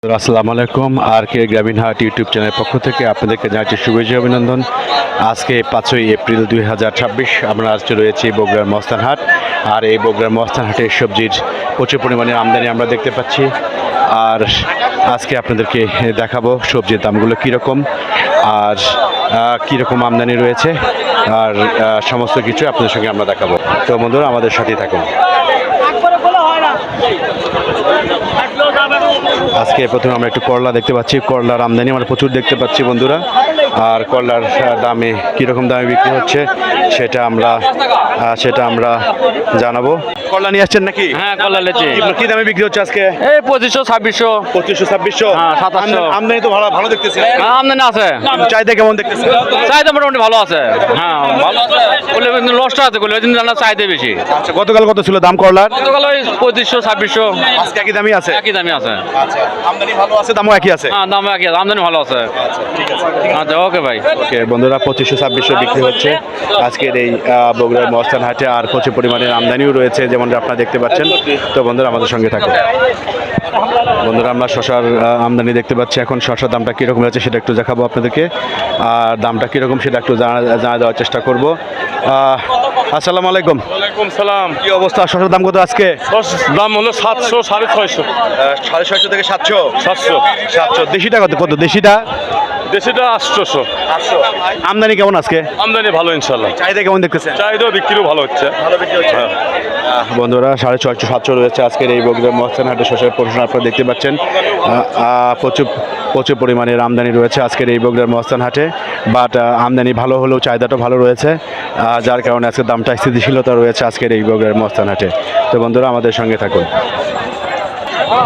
আসসালামু আলাইকুম। আর কে গ্রামীণ হাট ইউটিউব চ্যানেলের পক্ষ থেকে আপনাদেরকে জানাচ্ছি শুভেচ্ছা অভিনন্দন। আজকে 5ই এপ্রিল 2026 আমরা আজকে রয়েছি বগুড়ার মস্তান হাট। আর এই বগুড়ার মস্তান হাটে সবজির প্রচুর পরিমাণে আমদানি আমরা দেখতে পাচ্ছি। আর আজকে আপনাদেরকে দেখাবো সবজির দামগুলো কীরকম আর কীরকম আমদানি রয়েছে আর সমস্ত কিছু আপনাদের সঙ্গে আমরা দেখাবো। তো বন্ধুরা আমাদের সাথেই থাকুন। আজকে প্রথমে আমরা একটু করলা দেখতে পাচ্ছি। করলার আমদানি আমরা প্রচুর দেখতে পাচ্ছি বন্ধুরা। আর করলার দামে কীরকম দামে বিক্রি হচ্ছে সেটা আমরা জানাবো। করলা নিয়ে আসছেন নাকি? হ্যাঁ, করলা লেচি। কি দামে বিক্রি হচ্ছে আজকে? এই 2500, 2600, 2500, 2600। হ্যাঁ, 2700। আমদানি তো ভালো দেখতেছে। হ্যাঁ, আমদানি আছে। চাহিদা কেমন দেখতেছে? চাহিদা মোটামুটি ভালো আছে। হ্যাঁ, ভালো আছে। লসটা আছে, চাহিদা বেশি। আচ্ছা, গতকাল কত ছিল দাম করলার? গতকাল ওই 2500, 2600। আজকে একই দামই আছে? একই দামই আছে। আচ্ছা, আমদানি ভালো আছে, দামও একই আছে? হ্যাঁ, দাম একই আছে, আমদানি ভালো আছে। আচ্ছা, ওকে ভাই। ওকে বন্ধুরা, 2500, 2600 বিক্রি হচ্ছে আজকের এই বগুড়ার মস্তান হাটে। আর প্রচুর পরিমাণে আমদানিও রয়েছে যেমন আপনারা দেখতে পাচ্ছেন। তো বন্ধুরা আমাদের সঙ্গে থাকুন। বন্ধুরা, আমরা শশার আমদানি দেখতে পাচ্ছি। এখন শশার দামটা কীরকম আছে সেটা একটু দেখাবো আপনাদেরকে। আর দামটা কীরকম সেটা একটু জানা দেওয়ার চেষ্টা করব। আসসালামু আলাইকুম। ওয়ালাইকুম সালাম। কি অবস্থা? শশার দাম কত আজকে? দাম হলো 700, 650। 650 থেকে 700। 700। দেশিটা কত? দেশিটা দেশিটা 800। আমদানি কেমন আজকে? আমদানি ভালো ইনশাল্লাহ। চাহিদা কেমন দেখতেছেন? চাহিদা বিক্রিও ভালো হচ্ছে। বন্ধুরা, 650, 700 রয়েছে আজকের এই বগুড়ার মস্তান হাটে শসার পরিমাণ আপনারা দেখতে পাচ্ছেন। প্রচুর পরিমাণের আমদানি রয়েছে আজকের এই বগুড়ার মস্তান হাটে। বাট আমদানি ভালো হলেও চাহিদাটা ভালো রয়েছে, যার কারণে আজকে দামটা স্থিতিশীলতা রয়েছে আজকের এই বগুড়ার মস্তান হাটে। তো বন্ধুরা আমাদের সঙ্গে থাকুন।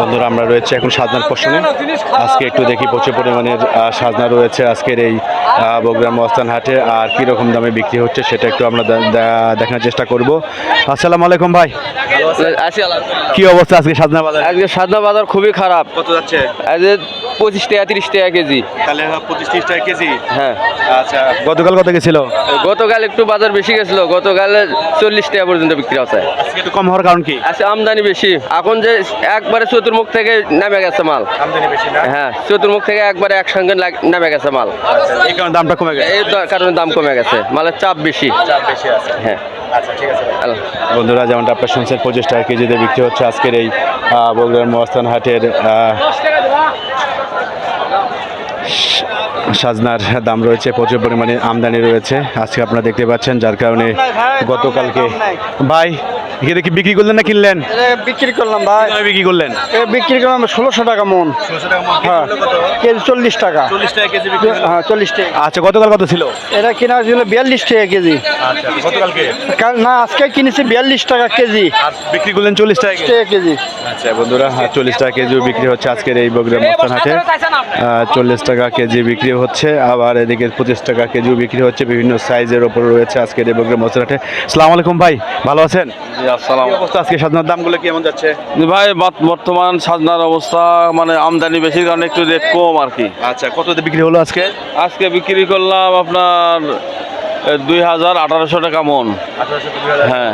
বন্ধুরা, আমরা রয়েছে এখন সাজনার পশনে। আজকে একটু দেখি প্রচুর পরিমাণের সাজনা রয়েছে আজকের এই বগুড়ার মস্তান হাটে। আর কীরকম দামে বিক্রি হচ্ছে সেটা একটু আমরা দেখার চেষ্টা করব। আসসালামু আলাইকুম ভাই। কি অবস্থা আজকে সাজনা বাজার? আজকে সাদা বাজার খুবই খারাপ। কত যাচ্ছে? আজকে 25 টাকা, 30 টাকা কেজি। তাহলে 25-30 টাকা কেজি। হ্যাঁ। আচ্ছা, গতকাল কত গেছিল? গতকাল একটু বাজার বেশি গেছিল। গতকাল 40 টাকা পর্যন্ত বিক্রি আছে। আজকে একটু কম হওয়ার কারণ কি? আচ্ছা, আমদানি বেশি। এখন যে একবারে চতুর্মুখ থেকে নেমে গেছে মাল। আমদানি বেশি না? হ্যাঁ, চতুর্মুখ থেকে একবারে একসঙ্গে নেমে গেছে মাল। এই কারণে দামটা কমে গেছে। এই কারণে দাম কমে গেছে, মালের চাপ বেশি। আছে। হ্যাঁ। আচ্ছা, ঠিক আছে। বন্ধুরা, যেমনটা আপনারা শুনছেন 25 টাকা কেজিতে বিক্রি হচ্ছে আজকের এই বগুড়ার মস্তান হাটের সাজনার দাম রয়েছে। প্রচুর পরিমাণে আমদানি রয়েছে আজকে আপনারা দেখতে পাচ্ছেন, যার কারণে গতকালকে ভাই এখানে কি বিক্রি করলেন না কিনলেন? বিক্রি করলাম ভাই। বিক্রি করলেন? বিক্রি করলাম 1600 টাকা মন। 1600 টাকা মণ। হ্যাঁ, কেজি 40 টাকা। 40 টাকা কেজি বিক্রি হলো? হ্যাঁ, 40 টাকা। আচ্ছা, গতকাল কত ছিল? এটা কিনা ছিল 42 টাকা কেজি। আচ্ছা, গতকালকে? না, আজকে কিনেছি 42 টাকা কেজি। আর বিক্রি করলেন 40 টাকা কেজি? কেজি। আচ্ছা বন্ধুরা, 40 টাকা কেজিও বিক্রি হচ্ছে আজকের এই বগুড়ার মস্তান হাটে। 40 টাকা কেজি বিক্রি হচ্ছে, আবার এদিকে 25 টাকা কেজিও বিক্রি হচ্ছে। বিভিন্ন সাইজের ওপর রয়েছে আজকের এই বগুড়ার মস্তান হাটে। আসসালামু আলাইকুম ভাই, ভালো আছেন? আসসালাম কি অবস্থা আজকে সাজনার দামগুলো কেমন যাচ্ছে? ভাই, বর্তমান সাজনার অবস্থা মানে আমদানি বেশির কারণে একটু রেট কম আর কি। আচ্ছা, কততে বিক্রি হলো আজকে? আজকে বিক্রি করলাম আপনার 2800 টাকা মন। হ্যাঁ,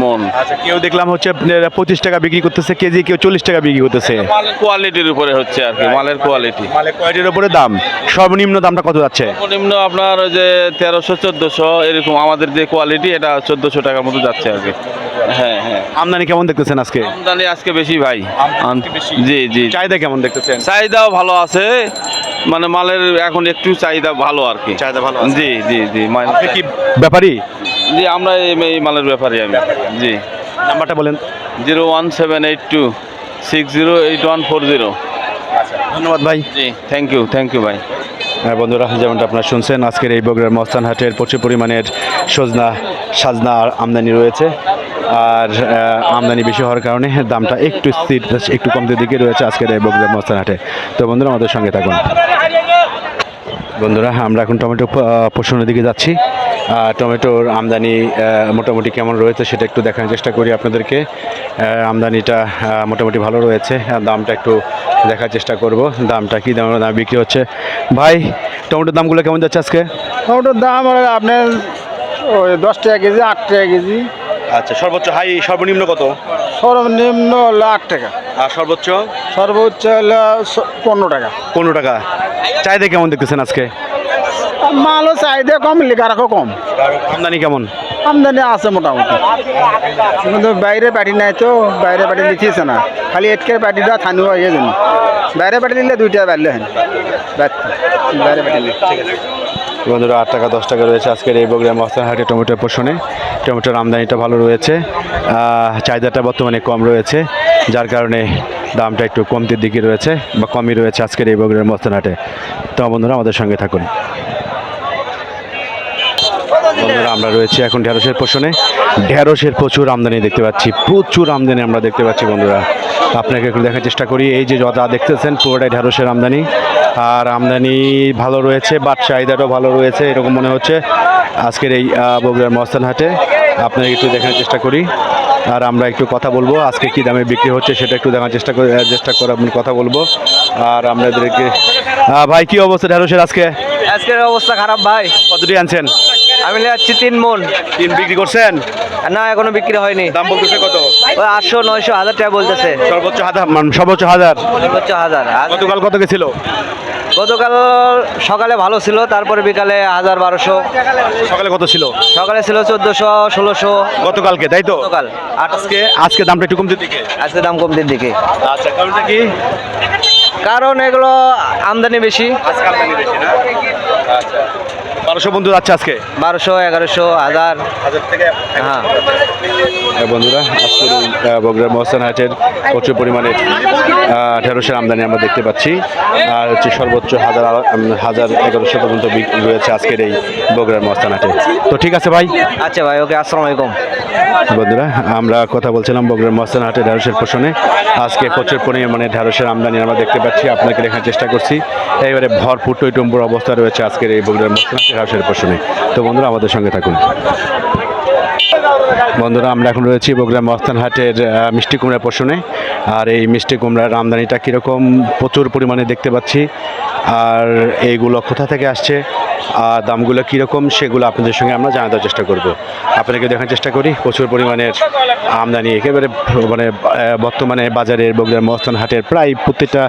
মন। আচ্ছা, কেউ দেখলাম হচ্ছে 25 টাকা বিক্রি করতেছে কেজি, কেউ 40 টাকা বিক্রি করতেছে। মালের কোয়ালিটির উপরে হচ্ছে আর কি, মালের কোয়ালিটি। মালের কোয়ালিটির উপরে দাম। সর্বনিম্ন দামটা কত যাচ্ছে? সর্বনিম্ন আপনার ওই যে 1300, 1400 এরকম। আমাদের যে কোয়ালিটি এটা 1400 টাকার মতো যাচ্ছে আর কি। হ্যাঁ। আমদানি কেমন দেখতেছেন আজকে? আমদানি আজকে বেশি ভাই। জি। চাহিদা কেমন দেখতেছেন? চাহিদাও ভালো আছে, মানে মালের এখন একটু চাহিদা ভালো আর কি। চাহিদা ভালো? জি। আপনি কি ব্যাপারী? জি, আমরা এই মালের ব্যাপারে আমি। জি। নাম্বারটা বলেন। 01782 608140। ধন্যবাদ ভাই। জি, থ্যাংক ইউ ভাই। হ্যাঁ বন্ধুরা, যেমনটা আপনারা শুনছেন আজকের এই বগুড়ার মস্তান হাটের প্রচুর পরিমাণের সাজনা আমদানি রয়েছে। আর আমদানি বেশি হওয়ার কারণে দামটা একটু কমতে দিকে রয়েছে আজকের এই বগুড়ার মস্তান হাটে। তো বন্ধুরা আমাদের সঙ্গে থাকুন। বন্ধুরা, আমরা এখন টমেটো পশুনের দিকে যাচ্ছি। টমেটোর আমদানি মোটামুটি কেমন রয়েছে সেটা একটু দেখানোর চেষ্টা করি আপনাদেরকে। আমদানিটা মোটামুটি ভালো রয়েছে, দামটা একটু দেখার চেষ্টা করব। দামটা কি দাম বিক্রি হচ্ছে ভাই? টমেটোর দামগুলো কেমন যাচ্ছে আজকে? টমেটোর দাম আপনার ওই 10 টাকা কেজি, 8 টাকা কেজি। আচ্ছা, সর্বোচ্চ সর্বনিম্ন কত? সর্বনিম্ন হলো 8 টাকা, আর সর্বোচ্চ সর্বোচ্চ হলো 15 টাকা। 15 টাকা। চাহিদা কেমন দেখতেছেন আজকে? মালও চাহিদা কম, লিগারাকও কম। আমদানি কেমন? আমদানি আছে মোটামুটি, কিন্তু বাইরে পার্টি নাই তো, বাইরে পার্টি লিখিয়েছে না, খালি এটকের পার্টিটা থানীয় হয়ে যাবে। বাইরে পার্টি নিলে 2 টাকা বাড়লে হয়, বাইরে পার্টি নিলে। বন্ধুরা 8 টাকা 10 টাকা রয়েছে আজকের এই বগুড়া মহস্থান হাটে টমেটোর পোষণে। টমেটোর আমদানিটা ভালো রয়েছে, চাহিদাটা বর্তমানে কম রয়েছে, যার কারণে দামটা একটু কমতির দিকে রয়েছে বা কমই রয়েছে আজকের এই বগুড়ার মহস্থান হাটে। তো বন্ধুরা আমাদের সঙ্গে থাকুন। বন্ধুরা আমরা রয়েছি এখন ঢেঁড়সের পোষণে। ঢেঁড়সের প্রচুর আমদানি দেখতে পাচ্ছি, প্রচুর আমদানি আমরা দেখতে পাচ্ছি। বন্ধুরা আপনাকে একটু দেখার চেষ্টা করি, এই যে যা দেখতেছেন পুরোটাই ঢেঁড়সের আমদানি, আর আমদানি ভালো রয়েছে, বাট চাহিদাটাও ভালো রয়েছে এরকম মনে হচ্ছে আজকের এই বগুড়ার মহস্থান হাটে। আপনাকে একটু দেখার চেষ্টা করি, আর আমরা একটু কথা বলবো আজকে কি দামে বিক্রি হচ্ছে সেটা একটু দেখার চেষ্টা করে আপনি কথা বলবো। আর আপনাদেরকে ভাই কি অবস্থা ঢেঁড়সের আজকে? আজকের অবস্থা খারাপ ভাই। কতটি আনছেন? আমি যাচ্ছি 3 মন। 3 বিক্রি করছেন? না, এখনো বিক্রি হয়নি। দাম বলতেছে কত? ওই 800, 900, 1000 টাকা বলতেছে। সর্বোচ্চ 1000, সর্বোচ্চ 1000। সর্বোচ্চ 1000। গতকাল কত গেছিল? গতকাল সকালে ভালো ছিল, তারপরে বিকালে 1000, 1200। সকালে কত ছিল? সকালে ছিল 1400, 1600। গতকালকে তাই তো? গতকাল আজকে দামটা একটু কমতে দিকে। আজকে দাম কমতির দিকে। আচ্ছা, কারণটা কি? কারণ এগুলো আমদানি বেশি। আজকে আমদানি বেশি না? আচ্ছা, 1200 বন্ধু যাচ্ছে আজকে। 1200, 1100, 1000 থেকে। হ্যাঁ বন্ধুরা আজকের এই বগুড়া মহস্থান হাটের প্রচুর পরিমাণে ঢেঁড়সের আমদানি আমরা দেখতে পাচ্ছি, আর হচ্ছে সর্বোচ্চ 1100 পর্যন্ত বিক্রি রয়েছে আজকের এই বগুড়ার মহস্থান হাটে। তো ঠিক আছে ভাই। আচ্ছা ভাই, ওকে, আসসালামু আলাইকুম। বন্ধুরা আমরা কথা বলছিলাম বগুড়ার মহস্থান হাটে ঢেঁড়সের পোষণে। আজকে প্রচুর পরিমাণে ঢেঁড়সের আমদানি আমরা দেখতে পাচ্ছি, আপনাকে দেখার চেষ্টা করছি। এবারে ভরপুর টইটুম্বুর অবস্থা রয়েছে আজকের এই বগুড়ার মহস্থান হাটে ঢেঁড়সের পোষণে। তো বন্ধুরা আমাদের সঙ্গে থাকুন। বন্ধুরা আমরা এখন রয়েছি বগুড়া মহস্থান হাটের মিষ্টি কুমড়ার পোষণে, আর এই মিষ্টি কুমড়ার আমদানিটা কীরকম প্রচুর পরিমাণে দেখতে পাচ্ছি, আর এইগুলো কোথা থেকে আসছে আর দামগুলো কীরকম সেগুলো আপনাদের সঙ্গে আমরা জানানোর চেষ্টা করব। আপনাদেরকে দেখার চেষ্টা করি প্রচুর পরিমাণের আমদানি একেবারে মানে বর্তমানে বাজারের বগুড়ার মহস্থান হাটের প্রায় প্রত্যেকটা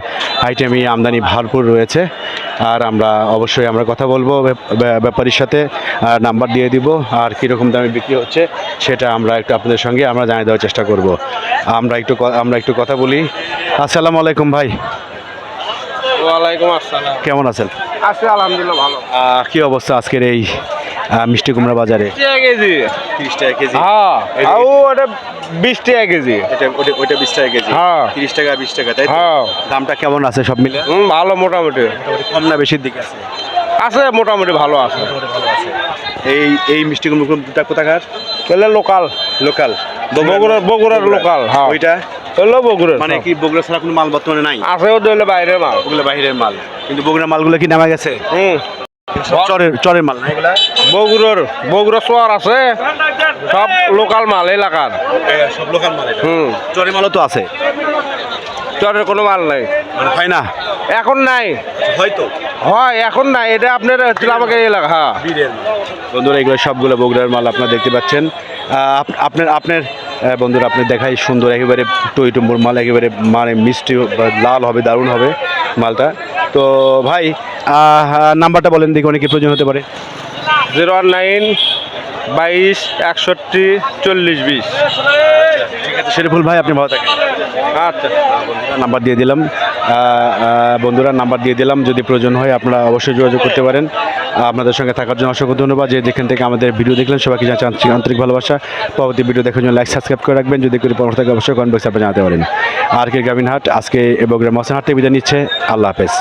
আইটেমই আমদানি ভরপুর রয়েছে। আর আমরা অবশ্যই আমরা কথা বলবো ব্যাপারীর সাথে, আর নাম্বার দিয়ে দিব, আর কীরকম দামে বিক্রি হচ্ছে সেটা আমরা একটু আপনাদের সঙ্গে আমরা জানিয়ে দেওয়ার চেষ্টা করব। আমরা একটু কথা বলি। আসসালামু আলাইকুম ভাই। ওয়ালাইকুম আসসালাম। কেমন আছেন? আছে আলহামদুলিল্লাহ ভালো। কি অবস্থা আজকের এই মিষ্টি কুমড়া বাজারে? 30 কেজি। 30 টাকা কেজি? হ্যাঁ, আর ওটা 20 টাকা কেজি। ওইটা 20 টাকা কেজি? হ্যাঁ। 30 টাকা 20 টাকা তাই তো? হ্যাঁ। দামটা কেমন আছে সব মিলে? ভালো, মোটামুটি কম না বেশির দিকে আছে? আছে, মোটামুটি ভালো আছে। এই মিষ্টি কুমড়া কোথাকার? তাহলে লোকাল বগুড়ার লোকাল। হ্যাঁ, ওইটা হলো বগুড়ার। মানে কি বগুড়া ছাড়া কোনো মাল বর্তমানে নাই? আছে, ওটা হলো বাইরের মাল। ওগুলো বাইরের মাল, কিন্তু বগুড়া মালগুলো কি নামা গেছে? চরের মাল না এগুলা? বগুড়া চর আছে, সব লোকাল মাল এলাকার। সব লোকাল মাল? চরের মালও তো আছে? চরের কোনো মাল নাই, মানে হয় না এখন নাই। হয়তো হয়, এখন নাই। এটা আপনার আমাকে এলাকা। হ্যাঁ বন্ধুরা এগুলো সবগুলো বগুড়ার মাল আপনারা দেখতে পাচ্ছেন। আপনার বন্ধুরা আপনি দেখাই সুন্দর একেবারে টইটুম্বুর মাল, একেবারে মানে মিষ্টি লাল হবে, দারুণ হবে মালটা। তো ভাই নাম্বারটা বলেন দেখি, অনেকে প্রয়োজন হতে পারে। 019 22 61 40 20। ঠিক আছে শরীফুল ভাই, আপনি ভালো থাকেন। আচ্ছা, নাম্বার দিয়ে দিলাম বন্ধুরা, নাম্বার দিয়ে দিলাম, যদি প্রয়োজন হয় আপনারা অবশ্যই যোগাযোগ করতে পারেন। আপনাদের সঙ্গে থাকার জন্য অসংখ্য ধন্যবাদ। যেখান থেকে আমাদের ভিডিও দেখলেন সবাইকে জানাচ্ছি আন্তরিক ভালোবাসা। পরবর্তী ভিডিও দেখার জন্য লাইক সাবস্ক্রাইব করে রাখবেন। যদি কোনো পরামর্শ থাকে অবশ্যই কমেন্ট বক্সে আপনি জানাতে পারেন। আর কে গ্রামীণ হাট আজকে বগুড়া মহস্থান হাট থেকে বিদায় নিচ্ছে। আল্লাহ হাফেজ।